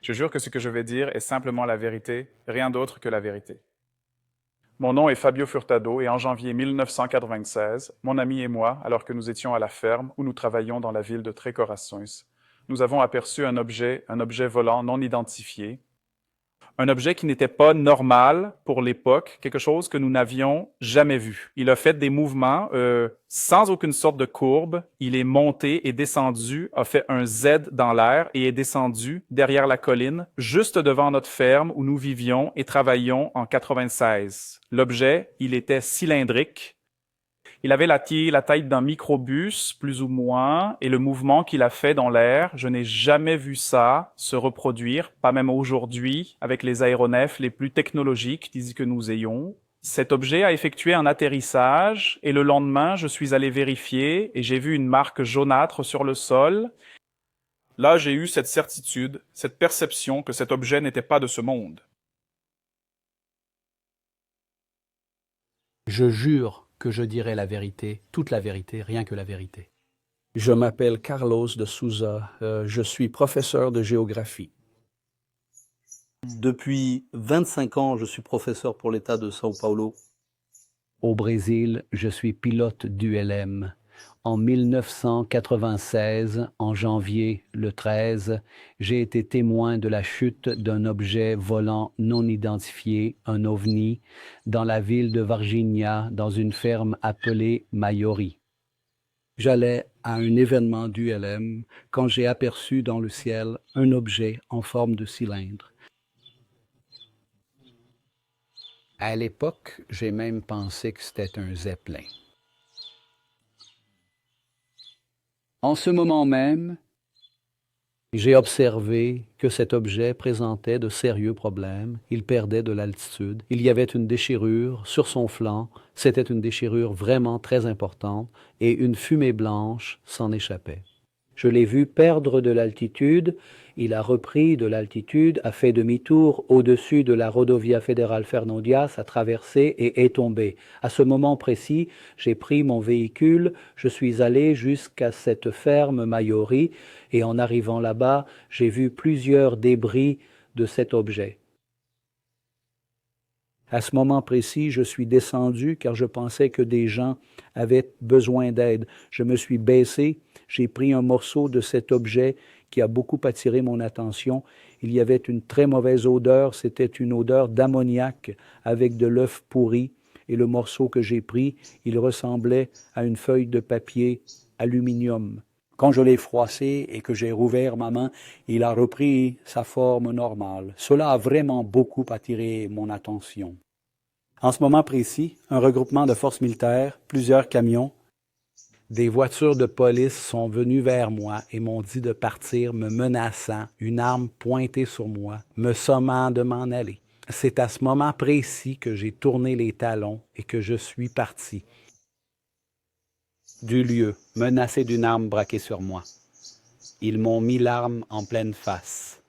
Je jure que ce que je vais dire est simplement la vérité, rien d'autre que la vérité. Mon nom est Fabio Furtado et en janvier 1996, mon ami et moi, alors que nous étions à la ferme où nous travaillions dans la ville de Tres Corações, nous avons aperçu un objet volant non identifié, un objet qui n'était pas normal pour l'époque, quelque chose que nous n'avions jamais vu. Il a fait des mouvements sans aucune sorte de courbe. Il est monté et descendu, a fait un Z dans l'air et est descendu derrière la colline, juste devant notre ferme où nous vivions et travaillions en 96. L'objet, il était cylindrique. Il avait la taille d'un microbus, plus ou moins, et le mouvement qu'il a fait dans l'air, je n'ai jamais vu ça se reproduire, pas même aujourd'hui, avec les aéronefs les plus technologiques que nous ayons. Cet objet a effectué un atterrissage, et le lendemain, je suis allé vérifier, et j'ai vu une marque jaunâtre sur le sol. Là, j'ai eu cette certitude, cette perception que cet objet n'était pas de ce monde. Je jure que je dirai la vérité, toute la vérité, rien que la vérité. Je m'appelle Carlos de Souza. Je suis professeur de géographie. Depuis 25 ans, je suis professeur pour l'État de São Paulo. Au Brésil, je suis pilote d'ULM. En 1996, en janvier le 13, j'ai été témoin de la chute d'un objet volant non identifié, un ovni, dans la ville de Varginha, dans une ferme appelée Maiori. J'allais à un événement d'ULM quand j'ai aperçu dans le ciel un objet en forme de cylindre. À l'époque, j'ai même pensé que c'était un zeppelin. En ce moment même, j'ai observé que cet objet présentait de sérieux problèmes. Il perdait de l'altitude. Il y avait une déchirure sur son flanc. C'était une déchirure vraiment très importante et une fumée blanche s'en échappait. Je l'ai vu perdre de l'altitude. Il a repris de l'altitude, a fait demi-tour au-dessus de la Rodovia Federal Fernão Dias, a traversé et est tombé. À ce moment précis, j'ai pris mon véhicule, je suis allé jusqu'à cette ferme Maiori et en arrivant là-bas, j'ai vu plusieurs débris de cet objet. À ce moment précis, je suis descendu car je pensais que des gens avaient besoin d'aide. Je me suis baissé, j'ai pris un morceau de cet objet qui a beaucoup attiré mon attention. Il y avait une très mauvaise odeur, c'était une odeur d'ammoniac avec de l'œuf pourri. Et le morceau que j'ai pris, il ressemblait à une feuille de papier aluminium. Quand je l'ai froissé et que j'ai rouvert ma main, il a repris sa forme normale. Cela a vraiment beaucoup attiré mon attention. En ce moment précis, un regroupement de forces militaires, plusieurs camions, des voitures de police sont venues vers moi et m'ont dit de partir, me menaçant, une arme pointée sur moi, me sommant de m'en aller. C'est à ce moment précis que j'ai tourné les talons et que je suis parti du lieu, menacé d'une arme braquée sur moi. Ils m'ont mis l'arme en pleine face.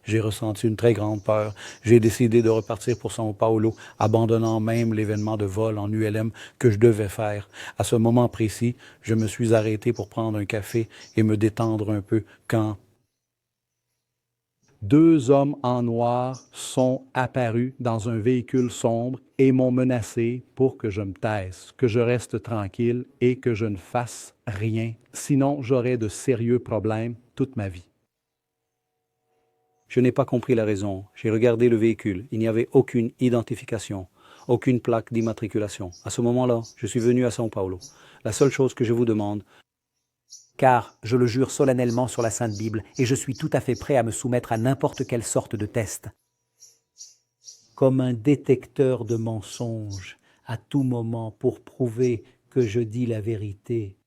J'ai ressenti une très grande peur. J'ai décidé de repartir pour São Paulo, abandonnant même l'événement de vol en ULM que je devais faire. À ce moment précis, je me suis arrêté pour prendre un café et me détendre un peu quand deux hommes en noir sont apparus dans un véhicule sombre et m'ont menacé pour que je me taise, que je reste tranquille et que je ne fasse rien. Sinon, j'aurais de sérieux problèmes toute ma vie. Je n'ai pas compris la raison. J'ai regardé le véhicule. Il n'y avait aucune identification, aucune plaque d'immatriculation. À ce moment-là, je suis venu à São Paulo. La seule chose que je vous demande, car je le jure solennellement sur la Sainte Bible, et je suis tout à fait prêt à me soumettre à n'importe quelle sorte de test. comme un détecteur de mensonges, à tout moment pour prouver que je dis la vérité.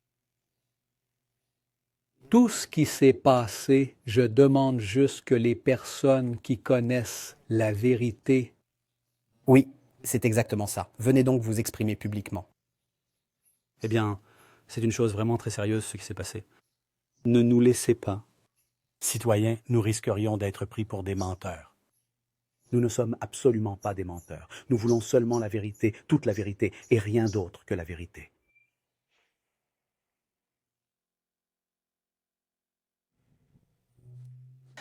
Tout ce qui s'est passé, je demande juste que les personnes qui connaissent la vérité. Oui, c'est exactement ça. Venez donc vous exprimer publiquement. eh bien, c'est une chose vraiment très sérieuse ce qui s'est passé. Ne nous laissez pas. Citoyens, nous risquerions d'être pris pour des menteurs. Nous ne sommes absolument pas des menteurs. Nous voulons seulement la vérité, toute la vérité, et rien d'autre que la vérité.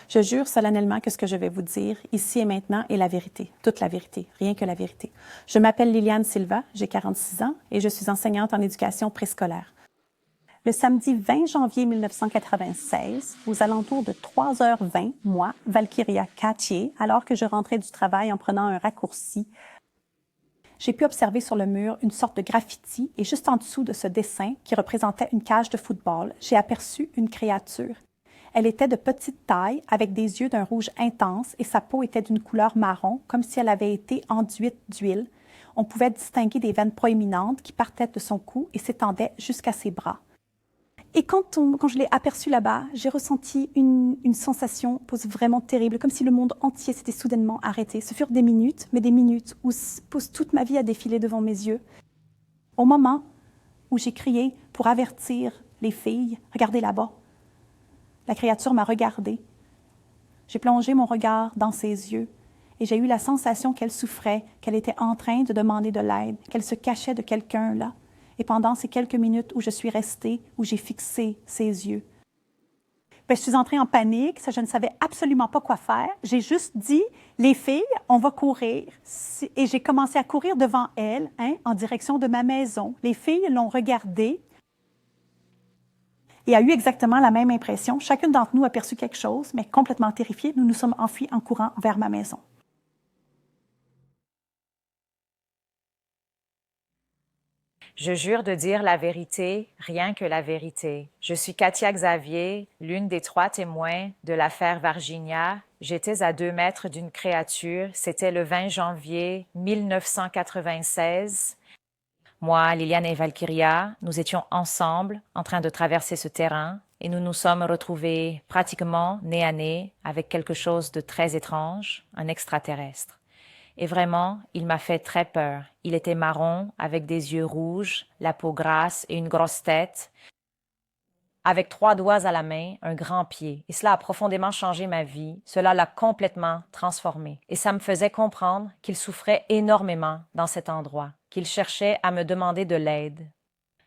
Je jure solennellement que ce que je vais vous dire, ici et maintenant, est la vérité, toute la vérité, rien que la vérité. Je m'appelle Liliane Silva, j'ai 46 ans et je suis enseignante en éducation préscolaire. Le samedi 20 janvier 1996, aux alentours de 3h20, moi, Valkyria Cattier, alors que je rentrais du travail en prenant un raccourci, j'ai pu observer sur le mur une sorte de graffiti et juste en dessous de ce dessin, qui représentait une cage de football, j'ai aperçu une créature. Elle était de petite taille, avec des yeux d'un rouge intense et sa peau était d'une couleur marron, comme si elle avait été enduite d'huile. On pouvait distinguer des veines proéminentes qui partaient de son cou et s'étendaient jusqu'à ses bras. Et quand je l'ai aperçue là-bas, j'ai ressenti une sensation vraiment terrible, comme si le monde entier s'était soudainement arrêté. Ce furent des minutes, mais des minutes où toute ma vie a défilé devant mes yeux. Au moment où j'ai crié pour avertir les filles, « Regardez là-bas », la créature m'a regardée. J'ai plongé mon regard dans ses yeux et j'ai eu la sensation qu'elle souffrait, qu'elle était en train de demander de l'aide, qu'elle se cachait de quelqu'un là. Et pendant ces quelques minutes où je suis restée, où j'ai fixé ses yeux, je suis entrée en panique, je ne savais absolument pas quoi faire. J'ai juste dit, les filles, on va courir. Et j'ai commencé à courir devant elles, en direction de ma maison. Les filles l'ont regardée et a eu exactement la même impression. Chacune d'entre nous a perçu quelque chose, mais complètement terrifiée, nous nous sommes enfuis en courant vers ma maison. Je jure de dire la vérité, rien que la vérité. Je suis Katia Xavier, l'une des 3 témoins de l'affaire Varginia. J'étais à 2 mètres d'une créature. C'était le 20 janvier 1996. Moi, Liliane et Valkyria, nous étions ensemble en train de traverser ce terrain et nous nous sommes retrouvés pratiquement nez à nez avec quelque chose de très étrange, un extraterrestre. Et vraiment, il m'a fait très peur. Il était marron, avec des yeux rouges, la peau grasse et une grosse tête, avec 3 doigts à la main, un grand pied. Et cela a profondément changé ma vie. Cela l'a complètement transformé. Et ça me faisait comprendre qu'il souffrait énormément dans cet endroit, qu'il cherchait à me demander de l'aide.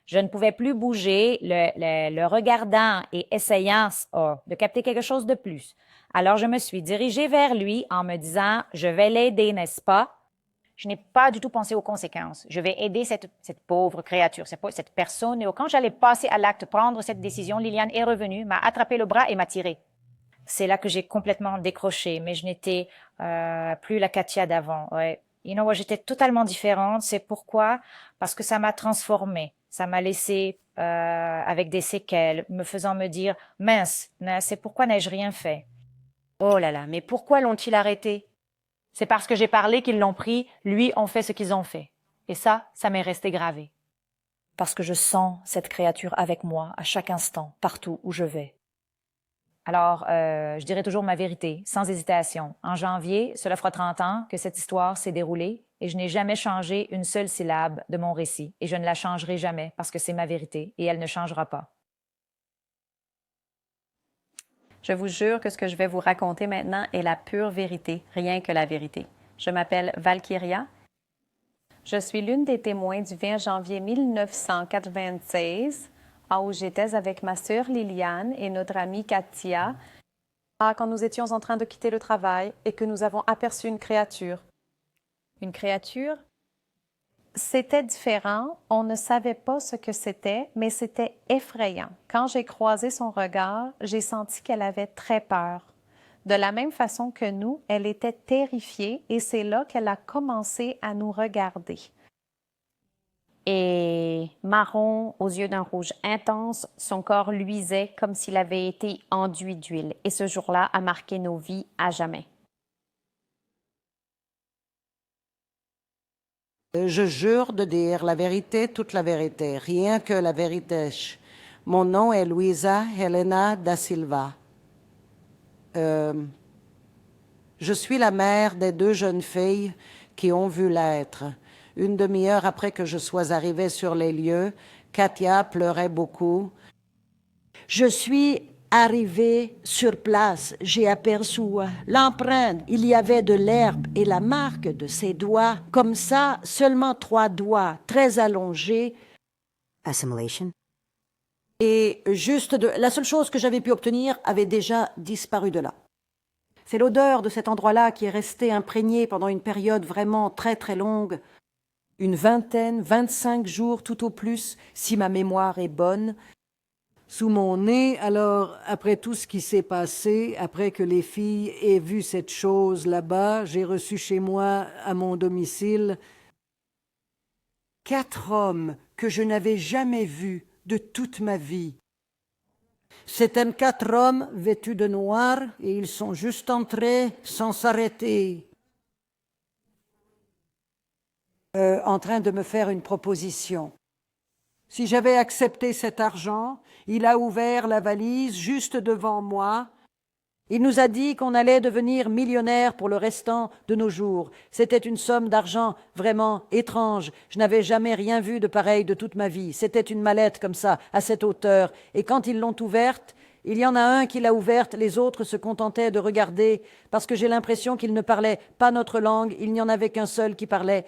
Je ne pouvais plus bouger, le regardant et essayant de capter quelque chose de plus. Alors, je me suis dirigée vers lui en me disant « Je vais l'aider, n'est-ce pas? » Je n'ai pas du tout pensé aux conséquences. Je vais aider cette pauvre créature, cette personne. Et quand j'allais passer à l'acte, prendre cette décision, Liliane est revenue, m'a attrapé le bras et m'a tiré. C'est là que j'ai complètement décroché, mais je n'étais plus la Katia d'avant. Ouais. J'étais totalement différente. C'est pourquoi? Parce que ça m'a transformée. Ça m'a laissé avec des séquelles, me faisant me dire « Mince, c'est pourquoi n'ai-je rien fait? » Oh là là, mais pourquoi l'ont-ils arrêté? C'est parce que j'ai parlé qu'ils l'ont pris, lui ont fait ce qu'ils ont fait. Et ça m'est resté gravé. Parce que je sens cette créature avec moi à chaque instant, partout où je vais. Alors, je dirai toujours ma vérité, sans hésitation. En janvier, cela fera 30 ans que cette histoire s'est déroulée et je n'ai jamais changé une seule syllabe de mon récit. Et je ne la changerai jamais parce que c'est ma vérité et elle ne changera pas. Je vous jure que ce que je vais vous raconter maintenant est la pure vérité, rien que la vérité. Je m'appelle Valkyria. Je suis l'une des témoins du 20 janvier 1996, où j'étais avec ma sœur Liliane et notre amie Katia, quand nous étions en train de quitter le travail et que nous avons aperçu une créature. Une créature? C'était différent, on ne savait pas ce que c'était, mais c'était effrayant. Quand j'ai croisé son regard, j'ai senti qu'elle avait très peur. De la même façon que nous, elle était terrifiée et c'est là qu'elle a commencé à nous regarder. Et marron, aux yeux d'un rouge intense, son corps luisait comme s'il avait été enduit d'huile. Et ce jour-là a marqué nos vies à jamais. Je jure de dire la vérité, toute la vérité, rien que la vérité. Mon nom est Luisa Helena da Silva. Je suis la mère des 2 jeunes filles qui ont vu l'être. Une demi-heure après que je sois arrivée sur les lieux, Katia pleurait beaucoup. Je suis arrivée sur place, j'ai aperçu l'empreinte. Il y avait de l'herbe et la marque de ses doigts. Comme ça, seulement 3 doigts, très allongés. Assimilation. Et juste la seule chose que j'avais pu obtenir avait déjà disparu de là. C'est l'odeur de cet endroit-là qui est restée imprégnée pendant une période vraiment très très longue, une vingtaine, 25 jours tout au plus, si ma mémoire est bonne, sous mon nez. Alors, après tout ce qui s'est passé, après que les filles aient vu cette chose là-bas, j'ai reçu chez moi, à mon domicile, 4 hommes que je n'avais jamais vus de toute ma vie. C'étaient 4 hommes vêtus de noir et ils sont juste entrés sans s'arrêter, en train de me faire une proposition. Si j'avais accepté cet argent, il a ouvert la valise juste devant moi. Il nous a dit qu'on allait devenir millionnaire pour le restant de nos jours. C'était une somme d'argent vraiment étrange. Je n'avais jamais rien vu de pareil de toute ma vie. C'était une mallette comme ça, à cette hauteur. Et quand ils l'ont ouverte, il y en a un qui l'a ouverte, les autres se contentaient de regarder, parce que j'ai l'impression qu'ils ne parlaient pas notre langue, il n'y en avait qu'un seul qui parlait.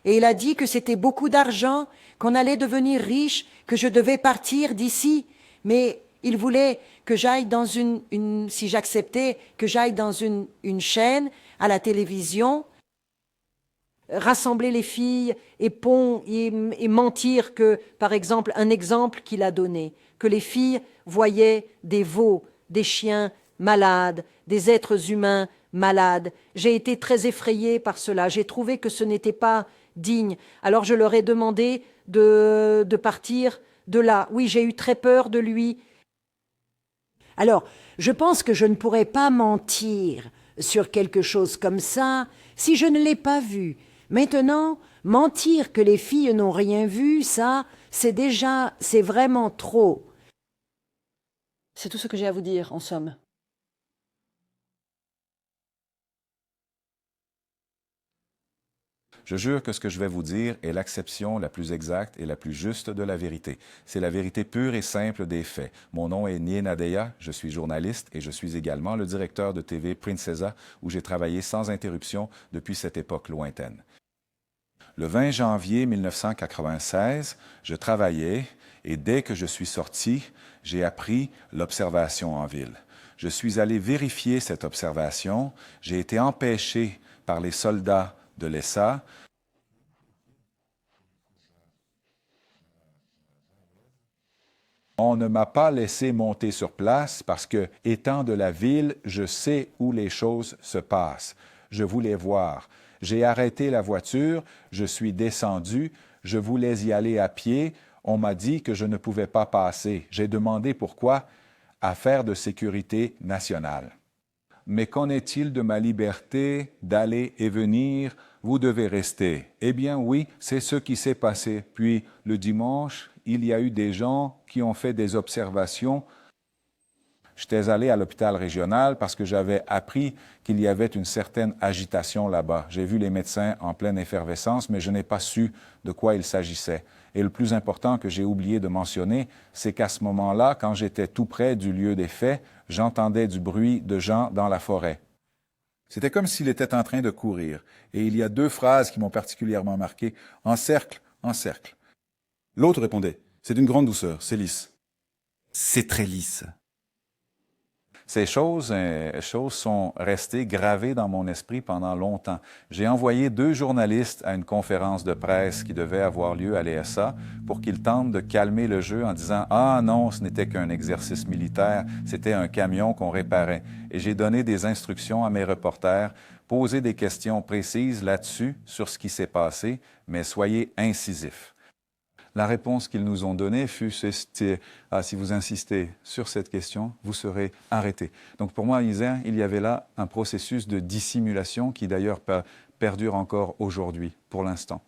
Et il a dit que c'était beaucoup d'argent, qu'on allait devenir riche, que je devais partir d'ici. Mais il voulait que j'aille dans si j'acceptais, que j'aille dans une chaîne à la télévision, rassembler les filles et mentir que, par exemple, un exemple qu'il a donné, que les filles voyaient des veaux, des chiens malades, des êtres humains malades. J'ai été très effrayée par cela. J'ai trouvé que ce n'était pas digne. Alors je leur ai demandé de partir de là. Oui, j'ai eu très peur de lui. Alors, je pense que je ne pourrais pas mentir sur quelque chose comme ça si je ne l'ai pas vu. Maintenant, mentir que les filles n'ont rien vu, ça, c'est vraiment trop. C'est tout ce que j'ai à vous dire, en somme. Je jure que ce que je vais vous dire est l'acception la plus exacte et la plus juste de la vérité. C'est la vérité pure et simple des faits. Mon nom est Nie Nadeya, je suis journaliste et je suis également le directeur de TV Princesa, où j'ai travaillé sans interruption depuis cette époque lointaine. Le 20 janvier 1996, je travaillais et dès que je suis sorti, j'ai appris l'observation en ville. Je suis allé vérifier cette observation. J'ai été empêché par les soldats de l'ESA. On ne m'a pas laissé monter sur place parce que, étant de la ville, je sais où les choses se passent. Je voulais voir. J'ai arrêté la voiture, je suis descendu, je voulais y aller à pied. On m'a dit que je ne pouvais pas passer. J'ai demandé pourquoi. Affaires de sécurité nationale. Mais qu'en est-il de ma liberté d'aller et venir? Vous devez rester. Eh bien oui, c'est ce qui s'est passé. Puis le dimanche, il y a eu des gens qui ont fait des observations. J'étais allé à l'hôpital régional parce que j'avais appris qu'il y avait une certaine agitation là-bas. J'ai vu les médecins en pleine effervescence, mais je n'ai pas su de quoi il s'agissait. Et le plus important que j'ai oublié de mentionner, c'est qu'à ce moment-là, quand j'étais tout près du lieu des faits, j'entendais du bruit de gens dans la forêt. C'était comme s'il était en train de courir. Et il y a 2 phrases qui m'ont particulièrement marqué. En cercle, en cercle. L'autre répondait, c'est d'une grande douceur, c'est lisse. C'est très lisse. Ces choses sont restées gravées dans mon esprit pendant longtemps. J'ai envoyé 2 journalistes à une conférence de presse qui devait avoir lieu à l'ESA pour qu'ils tentent de calmer le jeu en disant « Ah non, ce n'était qu'un exercice militaire, c'était un camion qu'on réparait. » Et j'ai donné des instructions à mes reporters, poser des questions précises là-dessus, sur ce qui s'est passé, mais soyez incisifs. La réponse qu'ils nous ont donnée fut « Ah, si vous insistez sur cette question, vous serez arrêté. » Donc pour moi, il y avait là un processus de dissimulation qui d'ailleurs perdure encore aujourd'hui, pour l'instant.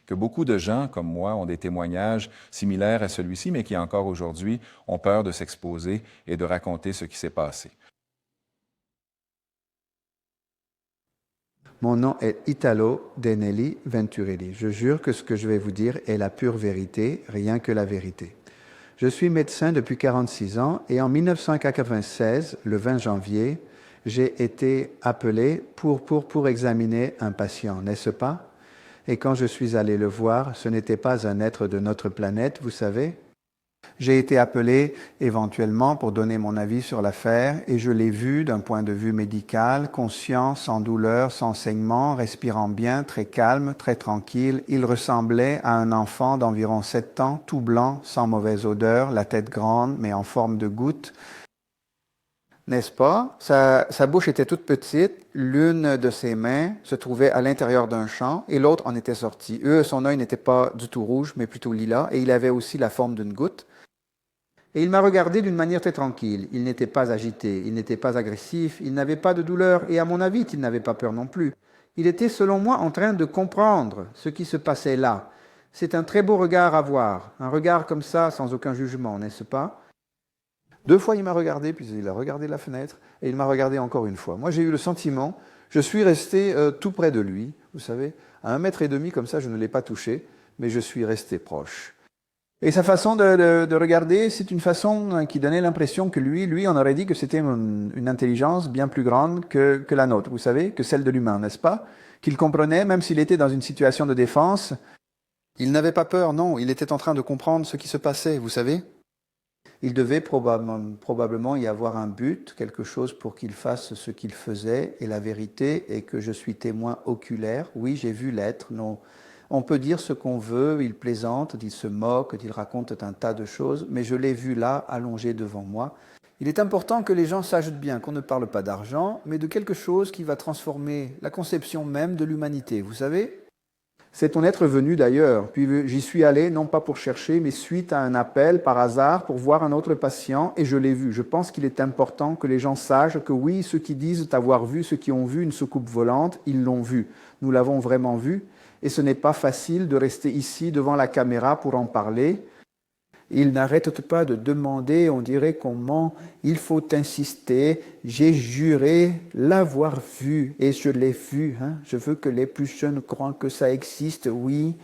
Que beaucoup de gens, comme moi, ont des témoignages similaires à celui-ci, mais qui encore aujourd'hui ont peur de s'exposer et de raconter ce qui s'est passé. Mon nom est Italo Denelli Venturelli. Je jure que ce que je vais vous dire est la pure vérité, rien que la vérité. Je suis médecin depuis 46 ans et en 1996, le 20 janvier, j'ai été appelé pour examiner un patient, n'est-ce pas? Et quand je suis allé le voir, ce n'était pas un être de notre planète, vous savez? J'ai été appelé éventuellement pour donner mon avis sur l'affaire et je l'ai vu d'un point de vue médical, conscient, sans douleur, sans saignement, respirant bien, très calme, très tranquille. Il ressemblait à un enfant d'environ 7 ans, tout blanc, sans mauvaise odeur, la tête grande mais en forme de goutte. N'est-ce pas? Sa bouche était toute petite, l'une de ses mains se trouvait à l'intérieur d'un champ et l'autre en était sortie. Son œil n'était pas du tout rouge, mais plutôt lilas, et il avait aussi la forme d'une goutte. Et il m'a regardé d'une manière très tranquille. Il n'était pas agité, il n'était pas agressif, il n'avait pas de douleur, et à mon avis, il n'avait pas peur non plus. Il était, selon moi, en train de comprendre ce qui se passait là. C'est un très beau regard à voir, un regard comme ça, sans aucun jugement, n'est-ce pas? 2 fois, il m'a regardé, puis il a regardé la fenêtre, et il m'a regardé encore une fois. Moi, j'ai eu le sentiment, je suis resté tout près de lui, vous savez, à 1,5 m comme ça, je ne l'ai pas touché, mais je suis resté proche. Et sa façon de regarder, c'est une façon qui donnait l'impression que lui, on aurait dit que c'était une intelligence bien plus grande que la nôtre, vous savez, que celle de l'humain, n'est-ce pas? Qu'il comprenait, même s'il était dans une situation de défense, il n'avait pas peur, non, il était en train de comprendre ce qui se passait, vous savez? Il devait probablement y avoir un but, quelque chose pour qu'il fasse ce qu'il faisait. Et la vérité est que je suis témoin oculaire. Oui, j'ai vu l'être. Non. On peut dire ce qu'on veut, il plaisante, il se moque, il raconte un tas de choses, mais je l'ai vu là, allongé devant moi. Il est important que les gens sachent bien qu'on ne parle pas d'argent, mais de quelque chose qui va transformer la conception même de l'humanité. Vous savez ? C'est ton être venu d'ailleurs, puis j'y suis allé, non pas pour chercher, mais suite à un appel par hasard pour voir un autre patient, et je l'ai vu. Je pense qu'il est important que les gens sachent que oui, ceux qui disent avoir vu, ceux qui ont vu une soucoupe volante, ils l'ont vu. Nous l'avons vraiment vu, et ce n'est pas facile de rester ici devant la caméra pour en parler. Il n'arrête pas de demander, on dirait qu'on ment, il faut insister, j'ai juré l'avoir vu, et je l'ai vu, hein. Je veux que les plus jeunes croient que ça existe, oui.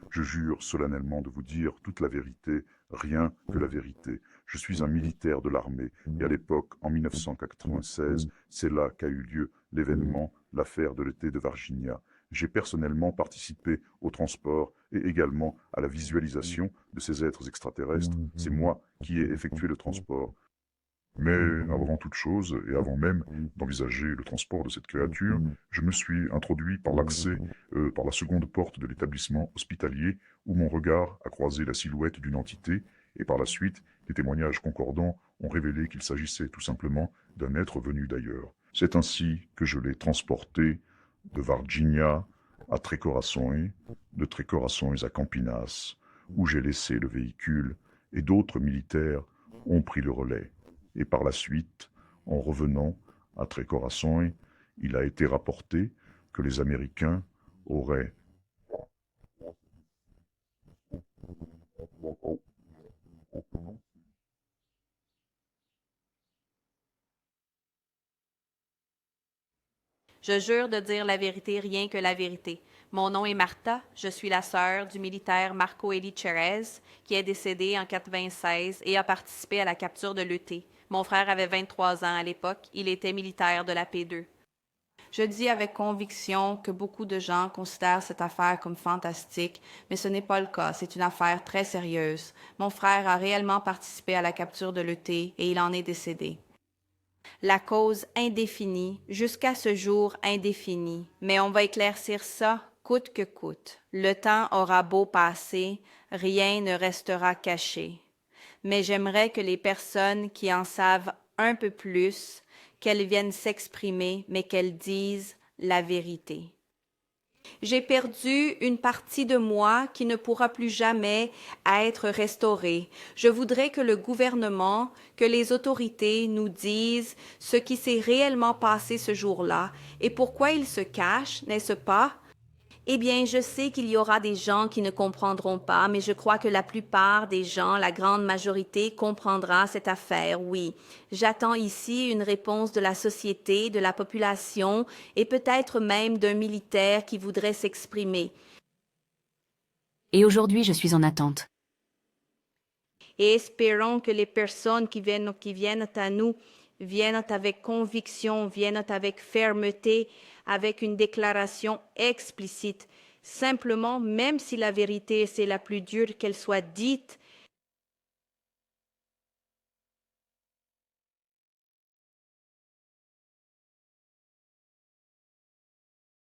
Je jure solennellement de vous dire toute la vérité, rien que la vérité. Je suis un militaire de l'armée, et à l'époque, en 1996, c'est là qu'a eu lieu l'événement, l'affaire de l'été de Virginia. J'ai personnellement participé au transport et également à la visualisation de ces êtres extraterrestres. C'est moi qui ai effectué le transport. Mais avant toute chose, et avant même d'envisager le transport de cette créature, je me suis introduit par l'accès, par la seconde porte de l'établissement hospitalier, où mon regard a croisé la silhouette d'une entité, et par la suite, des témoignages concordants ont révélé qu'il s'agissait tout simplement d'un être venu d'ailleurs. C'est ainsi que je l'ai transporté de Virginia à Tres Corazones, de Tres Corazones à Campinas, où j'ai laissé le véhicule, et d'autres militaires ont pris le relais. Et par la suite, en revenant à Tres Corazones, il a été rapporté que les Américains auraient Je jure de dire la vérité, rien que la vérité. Mon nom est Martha, je suis la sœur du militaire Marco Eli Cherez, qui est décédé en 1996 et a participé à la capture de l'ET. Mon frère avait 23 ans à l'époque, il était militaire de la P2. Je dis avec conviction que beaucoup de gens considèrent cette affaire comme fantastique, mais ce n'est pas le cas, c'est une affaire très sérieuse. Mon frère a réellement participé à la capture de l'ET et il en est décédé. La cause indéfinie, jusqu'à ce jour indéfinie, mais on va éclaircir ça coûte que coûte. Le temps aura beau passer, rien ne restera caché. Mais j'aimerais que les personnes qui en savent un peu plus, qu'elles viennent s'exprimer, mais qu'elles disent la vérité. J'ai perdu une partie de moi qui ne pourra plus jamais être restaurée. Je voudrais que le gouvernement, que les autorités nous disent ce qui s'est réellement passé ce jour-là et pourquoi ils se cachent, n'est-ce pas? Eh bien, je sais qu'il y aura des gens qui ne comprendront pas, mais je crois que la plupart des gens, la grande majorité, comprendra cette affaire, oui. J'attends ici une réponse de la société, de la population et peut-être même d'un militaire qui voudrait s'exprimer. Et aujourd'hui, je suis en attente. Et espérons que les personnes qui viennent à nous viennent avec conviction, viennent avec fermeté, avec une déclaration explicite Simplement, même si la vérité, c'est la plus dure qu'elle soit dite,